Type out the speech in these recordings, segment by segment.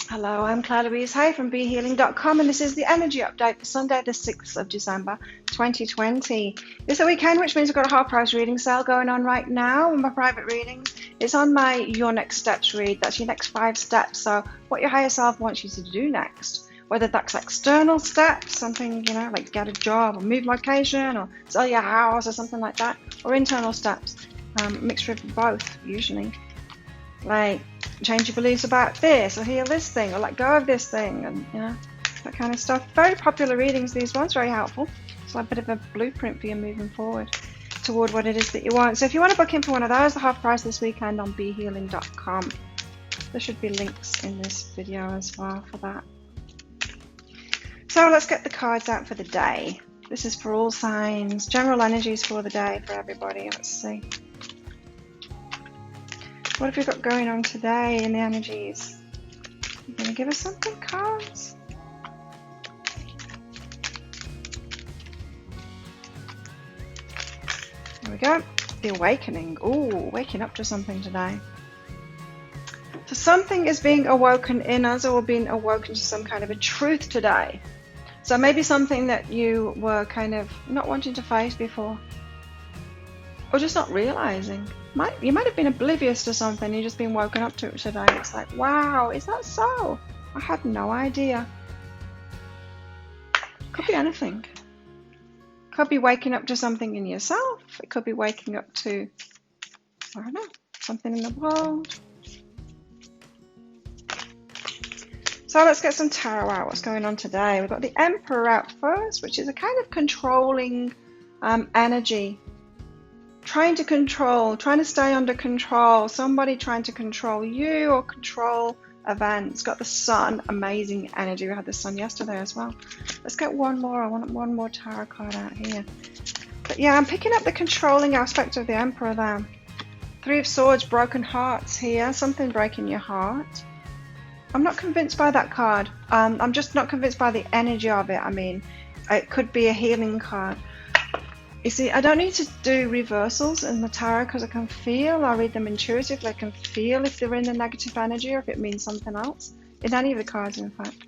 Hello, I'm Claire Louise Hay from BeHealing.com, and this is the energy update for Sunday, the 6th of December 2020. It's a weekend, which means I've got a half price reading sale going on right now with my private readings. It's on my Your Next Steps read. That's your next 5 steps. So, what your higher self wants you to do next. Whether that's external steps, something, like get a job or move location or sell your house or something like that, or internal steps, mixture of both, usually. Like change your beliefs about this, or heal this thing, or let go of this thing, and that kind of stuff. Very popular readings, these ones, very helpful. It's like a bit of a blueprint for you moving forward toward what it is that you want. So if you want to book in for one of those, the half price this weekend on BeHealing.com. There should be links in this video as well for that. So let's get the cards out for the day. This is for all signs, general energies for the day for everybody. Let's see. What have we got going on today in the energies? You're going to give us something, cards? There we go. The awakening. Ooh, waking up to something today. So something is being awoken in us, or being awoken to some kind of a truth today. So maybe something that you were kind of not wanting to face before, or just not realizing. You might have been oblivious to something, you've just been woken up to it today. It's like, wow, is that so? I had no idea. Could be anything. Could be waking up to something in yourself. It could be waking up to, I don't know, something in the world. So let's get some tarot out. What's going on today? We've got the Emperor out first, which is a kind of controlling energy. Trying to stay under control, somebody trying to control you or control events. Got the Sun, amazing energy. We had the Sun yesterday as well. Let's get one more. I want one more tarot card out here. But yeah, I'm picking up the controlling aspect of the Emperor there. 3 of Swords, broken hearts here. Something breaking your heart. I'm not convinced by that card. I'm just not convinced by the energy of it. I mean, it could be a healing card. You see, I don't need to do reversals in the tarot because I can feel, I read them intuitively, I can feel if they're in the negative energy or if it means something else, in any of the cards in fact.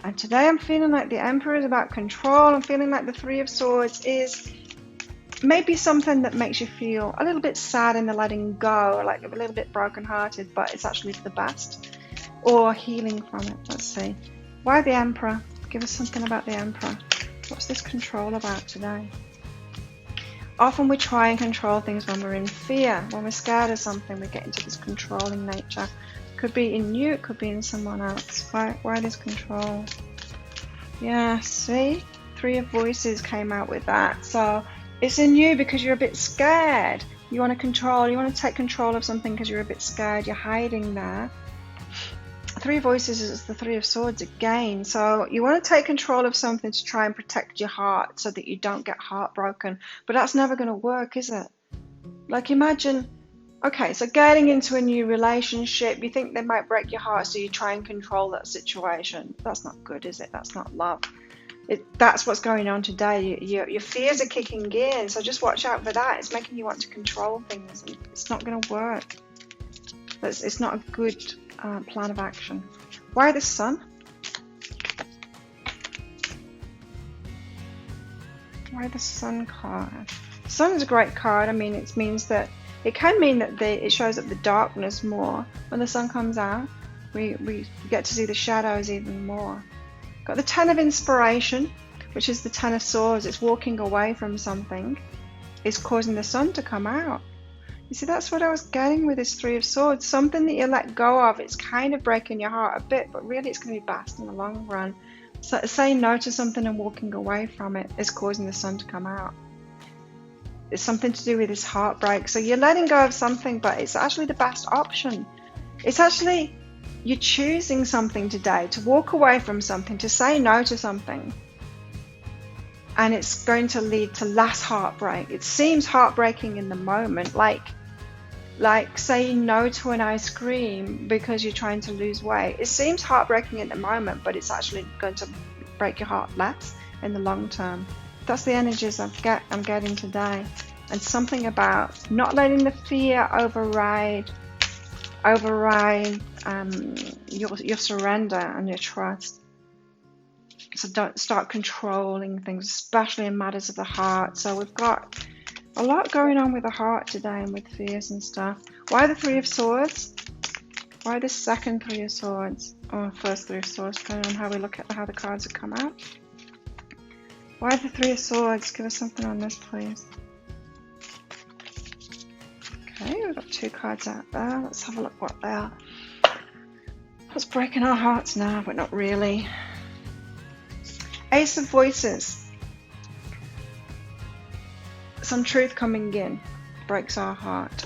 And today I'm feeling like the Emperor is about control. I'm feeling like the 3 of Swords is maybe something that makes you feel a little bit sad in the letting go, like a little bit broken-hearted, but it's actually for the best, or healing from it. Let's see. Why the Emperor? Give us something about the Emperor. What's this control about today? Often we try and control things when we're in fear. When we're scared of something, we get into this controlling nature. It could be in you, it could be in someone else. Why this control? Yeah, see? 3 of Voices came out with that. So it's in you because you're a bit scared. You want to control, you want to take control of something because you're a bit scared. You're hiding there. 3 of Voices is the 3 of Swords again. So you want to take control of something to try and protect your heart so that you don't get heartbroken. But that's never going to work, is it? Like imagine, okay, so getting into a new relationship, you think they might break your heart, so you try and control that situation. That's not good, is it? That's not love. That's what's going on today. Your fears are kicking in, so just watch out for that. It's making you want to control things, and it's not going to work. It's not a good plan of action. Why the Sun? Why the Sun card? Sun is a great card. I mean, it means that it can mean that it shows up the darkness more. When the sun comes out, we get to see the shadows even more. Got the 10 of Inspiration, which is the 10 of Swords. It's walking away from something. It's causing the sun to come out. You see, that's what I was getting with this 3 of Swords. Something that you let go of, it's kind of breaking your heart a bit, but really it's going to be best in the long run. So saying no to something and walking away from it is causing the sun to come out. It's something to do with this heartbreak. So you're letting go of something, but it's actually the best option. It's actually, you're choosing something today, to walk away from something, to say no to something. And it's going to lead to less heartbreak. It seems heartbreaking in the moment, like saying no to an ice cream because you're trying to lose weight. It seems heartbreaking at the moment, but it's actually going to break your heart less in the long term. That's the energies I'm getting today. And something about not letting the fear override override your surrender and your trust. So don't start controlling things, especially in matters of the heart. So we've got a lot going on with the heart today and with fears and stuff. Why the Three of Swords? Why the second Three of Swords? Or first Three of Swords, depending on how we look at how the cards have come out. Why the Three of Swords? Give us something on this, please. Okay, we've got 2 cards out there. Let's have a look what they are. What's breaking our hearts now, but not really. Ace of Voices. Some truth coming in breaks our heart.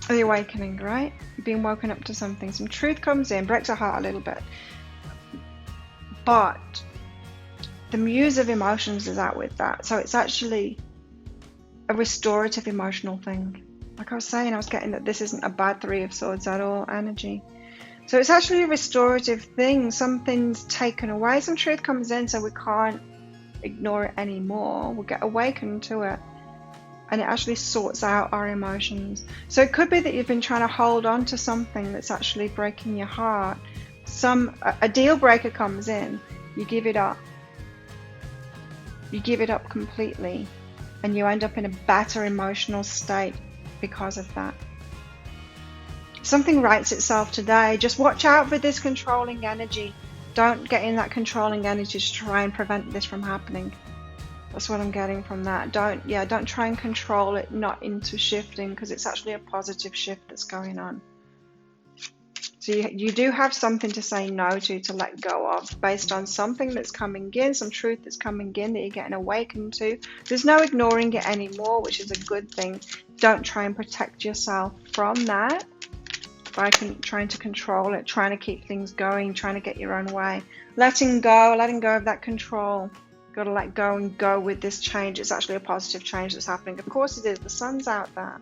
The awakening, right? Being woken up to something. Some truth comes in, breaks our heart a little bit. But the Muse of Emotions is out with that. So it's actually a restorative emotional thing. Like I was saying, I was getting that this isn't a bad Three of Swords at all energy. So it's actually a restorative thing. Something's taken away, some truth comes in, so we can't ignore it anymore. We'll get awakened to it, and it actually sorts out our emotions. So it could be that you've been trying to hold on to something that's actually breaking your heart. A deal breaker comes in, you give it up. You give it up completely, and you end up in a better emotional state because of that. Something rights itself today. Just watch out for this controlling energy. Don't get in that controlling energy to try and prevent this from happening. That's what I'm getting from that. Don't try and control it, not into shifting, because it's actually a positive shift that's going on. So you do have something to say no to let go of, based on something that's coming in, some truth that's coming in that you're getting awakened to. There's no ignoring it anymore, which is a good thing. Don't try and protect yourself from that by trying to control it, trying to keep things going, trying to get your own way. Letting go of that control. Got to let go and go with this change. It's actually a positive change that's happening. Of course it is. The sun's out there.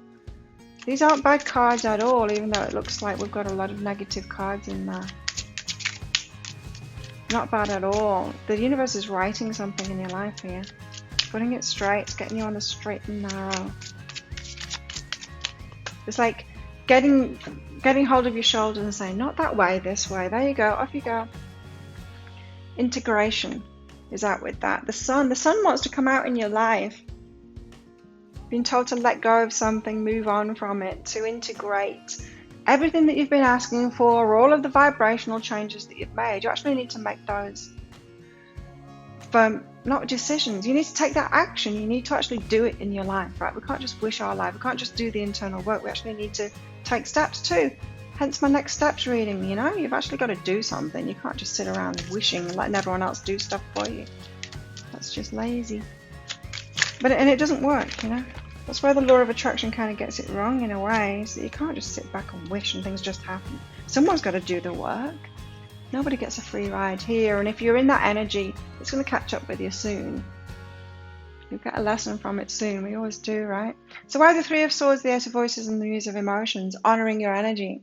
These aren't bad cards at all, even though it looks like we've got a lot of negative cards in there. Not bad at all. The universe is writing something in your life here. Putting it straight. It's getting you on the straight and narrow. It's like getting hold of your shoulders and saying, not that way, this way. There you go, off you go. Integration is out with that. The sun wants to come out in your life. Being told to let go of something, move on from it, to integrate everything that you've been asking for, all of the vibrational changes that you've made. You actually need to make those firm, not decisions. You need to take that action. You need to actually do it in your life, right? We can't just wish our life. We can't just do the internal work. We actually need to take steps too. Hence my next steps reading, you know? You've actually got to do something. You can't just sit around wishing and letting everyone else do stuff for you. That's just lazy. And it doesn't work, you know? That's where the law of attraction kind of gets it wrong in a way, is that you can't just sit back and wish and things just happen. Someone's got to do the work. Nobody gets a free ride here, and if you're in that energy, it's going to catch up with you soon. You'll get a lesson from it soon. We always do, right? So why the Three of Swords, the Ace of Voices, and the Muse of Emotions? Honoring your energy.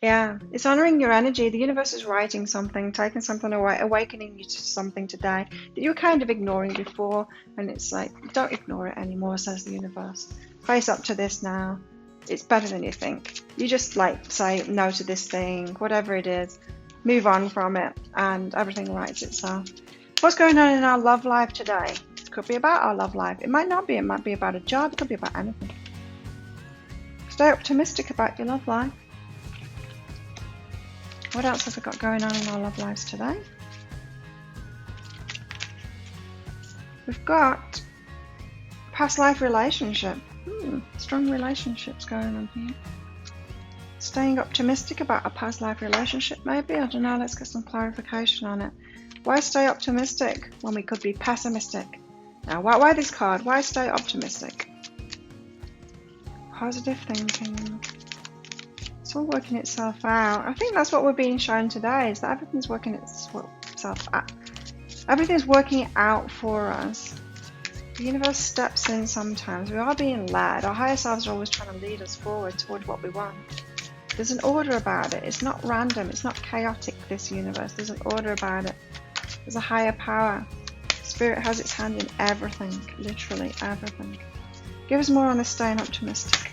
Yeah, it's honoring your energy. The universe is writing something, taking something away, awakening you to something today that you were kind of ignoring before, and it's like, don't ignore it anymore, says the universe. Face up to this now. It's better than you think. You just like say no to this thing, whatever it is, move on from it, and everything rights itself. What's going on in our love life today? It could be about our love life. It might not be. It might be about a job. It could be about anything. Stay optimistic about your love life. What else have we got going on in our love lives today? We've got past life relationship. Strong relationships going on here. Staying optimistic about a past life relationship, maybe? I don't know. Let's get some clarification on it. Why stay optimistic when we could be pessimistic? Now, why this card? Why stay optimistic? Positive thinking. It's all working itself out. I think that's what we're being shown today, is that everything's working itself out. Everything's working out for us. The universe steps in sometimes. We are being led. Our higher selves are always trying to lead us forward toward what we want. There's an order about it. It's not random. It's not chaotic, this universe. There's an order about it. There's a higher power. Spirit has its hand in everything. Literally everything. Give us more on this staying optimistic.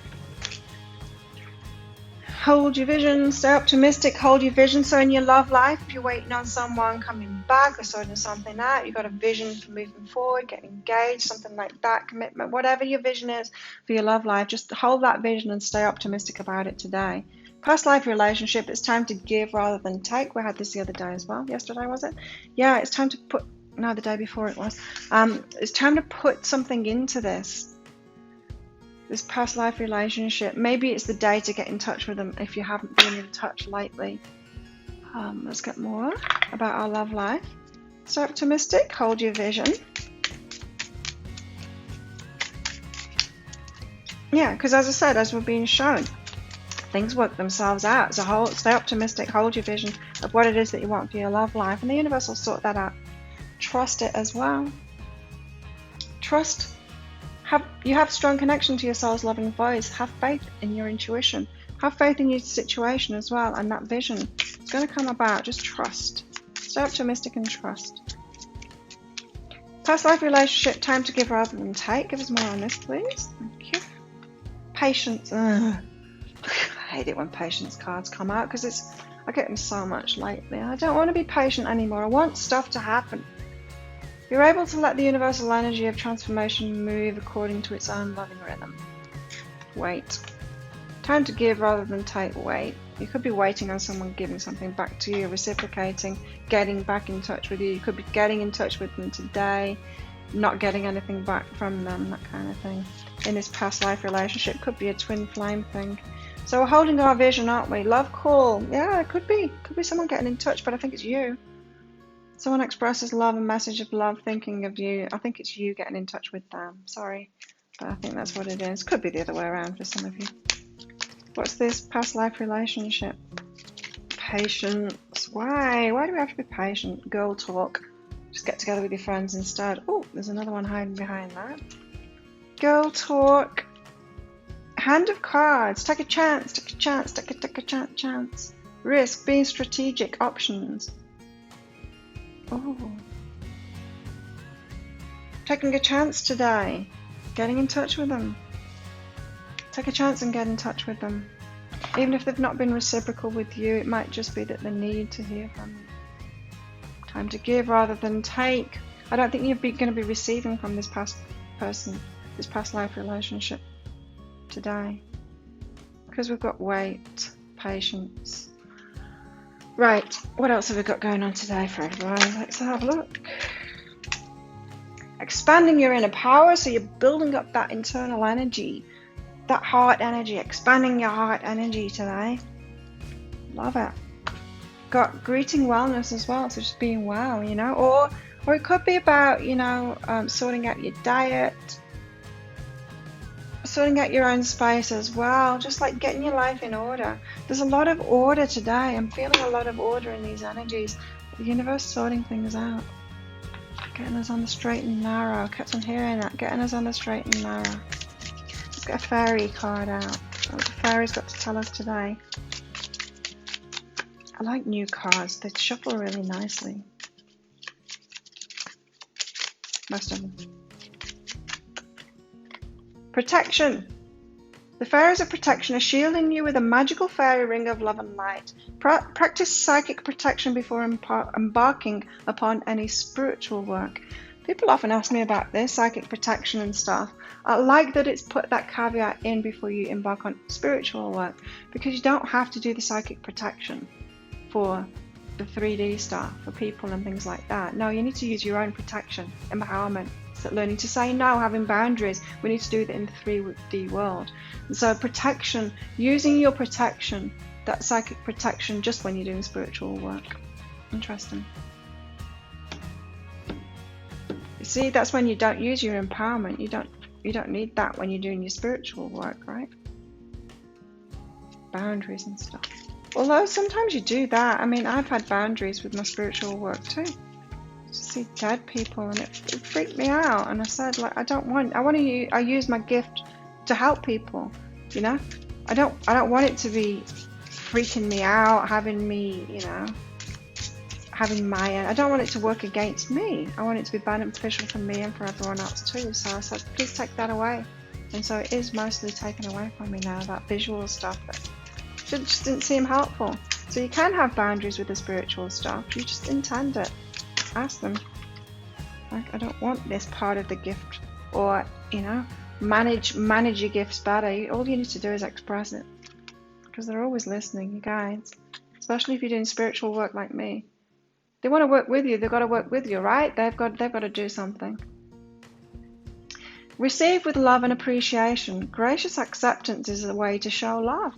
Hold your vision, stay optimistic, hold your vision. So in your love life, if you're waiting on someone coming back or sorting something out, you've got a vision for moving forward, getting engaged, something like that, commitment, whatever your vision is for your love life, just hold that vision and stay optimistic about it today. Past life relationship, it's time to give rather than take. We had this the other day as well. Yesterday, was it? Yeah, it's time to put, no, the day before it was. It's time to put something into this past life relationship. Maybe it's the day to get in touch with them if you haven't been in touch lately. Let's get more about our love life. So optimistic, hold your vision. Yeah, because as I said, as we're being shown, things work themselves out. So stay optimistic, hold your vision of what it is that you want for your love life, and the universe will sort that out. Trust it as well. Trust. You have strong connection to your soul's loving voice. Have faith in your intuition. Have faith in your situation as well, and that vision is going to come about. Just trust. Stay optimistic and trust. Past life relationship, time to give rather than take. Give us more on this, please. Thank you. Patience. I hate it when patience cards come out because I get them so much lately. I don't want to be patient anymore. I want stuff to happen. You're able to let the universal energy of transformation move according to its own loving rhythm. Wait. Time to give rather than take. Wait. You could be waiting on someone giving something back to you, reciprocating, getting back in touch with you. You could be getting in touch with them today, not getting anything back from them, that kind of thing. In this past life relationship, could be a twin flame thing. So we're holding our vision, aren't we? Love call. Yeah, it could be. Could be someone getting in touch, but I think it's you. Someone expresses love, a message of love, thinking of you. I think it's you getting in touch with them. Sorry, but I think that's what it is. Could be the other way around for some of you. What's this past life relationship? Patience. Why? Why do we have to be patient? Girl talk. Just get together with your friends instead. Oh, there's another one hiding behind that. Girl talk. Hand of cards. Take a chance. Take a chance. Take a chance. Risk. Being strategic. Options. Oh. Taking a chance today. Getting in touch with them. Take a chance and get in touch with them. Even if they've not been reciprocal with you, it might just be that they need to hear from you. Time to give rather than take. I don't think you're going to be receiving from this past person, this past life relationship today. Because we've got wait, patience. Right, what else have we got going on today for everyone? Let's have a look. Expanding your inner power, so you're building up that internal energy, that heart energy, expanding your heart energy today. Love it. Got greeting wellness as well, so just being well, you know, or it could be about, you know, sorting out your diet, sorting out your own space as well, just like getting your life in order. There's a lot of order today. I'm feeling a lot of order in these energies. The universe sorting things out, getting us on the straight and narrow. Kept on hearing that, getting us on the straight and narrow. Let's get a fairy card out. What the fairy's got to tell us today. I like new cards. They shuffle really nicely. Most of them. Protection. The fairies of protection are shielding you with a magical fairy ring of love and light. Practice psychic protection before embarking upon any spiritual work. People often ask me about this, psychic protection and stuff. I like that it's put that caveat in before you embark on spiritual work, because you don't have to do the psychic protection for the 3D stuff, for people and things like that. No, you need to use your own protection, empowerment. Learning to say no, having boundaries. We need to do that in the 3D world. And so protection, using your protection, that psychic protection, just when you're doing spiritual work. Interesting. You see, that's when you don't use your empowerment. You don't need that when you're doing your spiritual work, right? Boundaries and stuff. Although sometimes you do that. I mean, I've had boundaries with my spiritual work too. See dead people, and it freaked me out, and I said, like, I use my gift to help people, you know. I don't want it to be freaking me out, having me, you know, having my I don't want it to work against me. I want it to be beneficial for me and for everyone else too. So I said, please take that away. And so it is mostly taken away from me now, that visual stuff that just didn't seem helpful. So you can have boundaries with the spiritual stuff. You just intend it. Ask them. Like, I don't want this part of the gift, or manage your gifts better. All you need to do is express it, because they're always listening, you guys. Especially if you're doing spiritual work like me. They want to work with you. They've got to work with you, right? They've got to do something. Receive with love and appreciation. Gracious acceptance is a way to show love.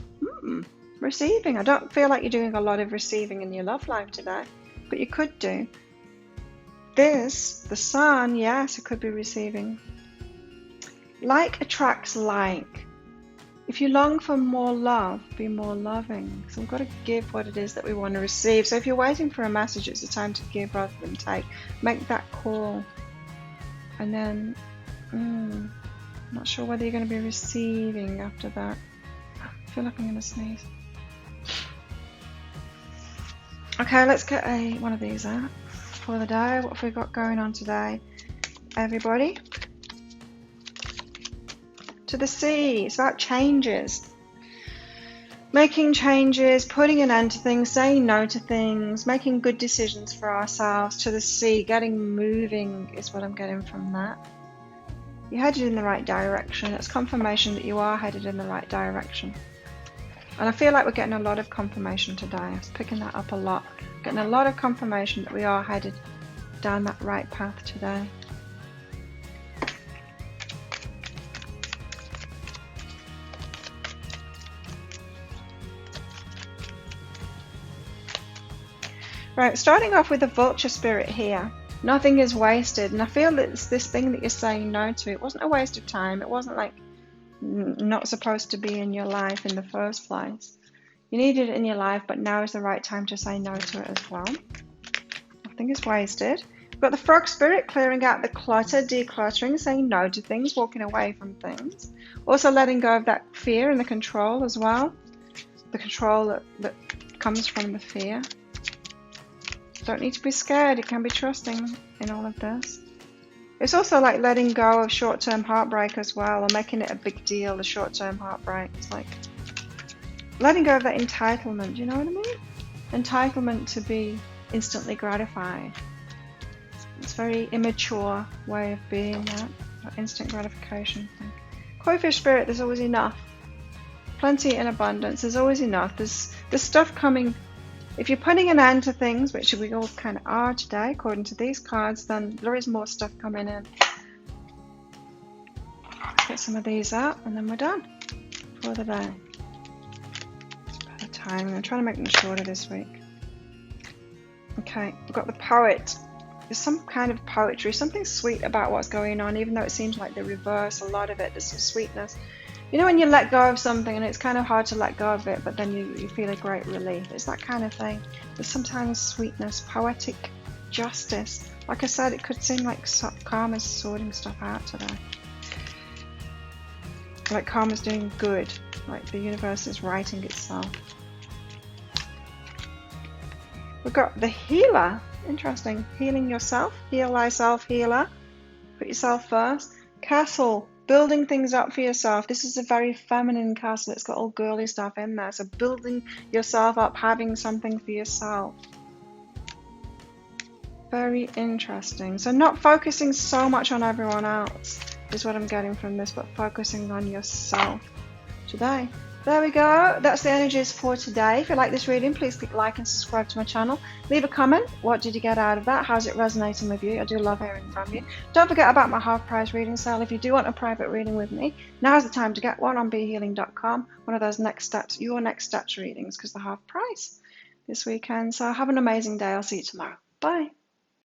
Receiving. I don't feel like you're doing a lot of receiving in your love life today, but you could do. The sun, yes, it could be receiving. Like attracts like. If you long for more love, be more loving. So we've got to give what it is that we want to receive. So if you're waiting for a message, it's a time to give rather than take. Make that call. And then, I'm not sure whether you're going to be receiving after that. I feel like I'm going to sneeze. Okay, let's get one of these out for the day. What have we got going on today, everybody? To the sea. It's about changes. Making changes, putting an end to things, saying no to things, making good decisions for ourselves. To the sea, getting moving is what I'm getting from that. You're headed in the right direction. It's confirmation that you are headed in the right direction. And I feel like we're getting a lot of confirmation today. I was picking that up a lot. Getting a lot of confirmation that we are headed down that right path today. Right, starting off with the vulture spirit here. Nothing is wasted. And I feel that it's this thing that you're saying no to. It wasn't a waste of time. It wasn't like not supposed to be in your life in the first place. You needed it in your life, but now is the right time to say no to it as well. Nothing is wasted. We've got the frog spirit clearing out the clutter, decluttering, saying no to things, walking away from things. Also letting go of that fear and the control as well. The control that comes from the fear. Don't need to be scared. You can be trusting in all of this. It's also like letting go of short-term heartbreak as well, or making it a big deal, the short-term heartbreak. It's like letting go of that entitlement, you know what I mean? Entitlement to be instantly gratified. It's a very immature way of being, that instant gratification thing. Koi fish spirit, there's always enough. Plenty in abundance, there's always enough. There's stuff coming. If you're putting an end to things, which we all kind of are today, according to these cards, then there is more stuff coming in. Let's get some of these out, and then we're done for the day. Better time. I'm trying to make them shorter this week. Okay, we've got the poet. There's some kind of poetry, something sweet about what's going on, even though it seems like the reverse, a lot of it, there's some sweetness. You know when you let go of something and it's kind of hard to let go of it, but then you feel a great relief. It's that kind of thing. There's sometimes sweetness, poetic justice. Like I said, it could seem like karma's sorting stuff out today. Like karma's doing good. Like the universe is righting itself. We've got the healer. Interesting. Healing yourself. Heal thyself, healer. Put yourself first. Castle. Building things up for yourself. This is a very feminine castle. It's got all girly stuff in there. So building yourself up, having something for yourself. Very interesting. So not focusing so much on everyone else is what I'm getting from this, but focusing on yourself today. There we go. That's the energies for today. If you like this reading, please click like and subscribe to my channel. Leave a comment. What did you get out of that? How's it resonating with you? I do love hearing from you. Don't forget about my half price reading sale. If you do want a private reading with me, now's the time to get one on behealing.com. One of those next steps, your next steps readings, because they're half price this weekend. So have an amazing day. I'll see you tomorrow. Bye.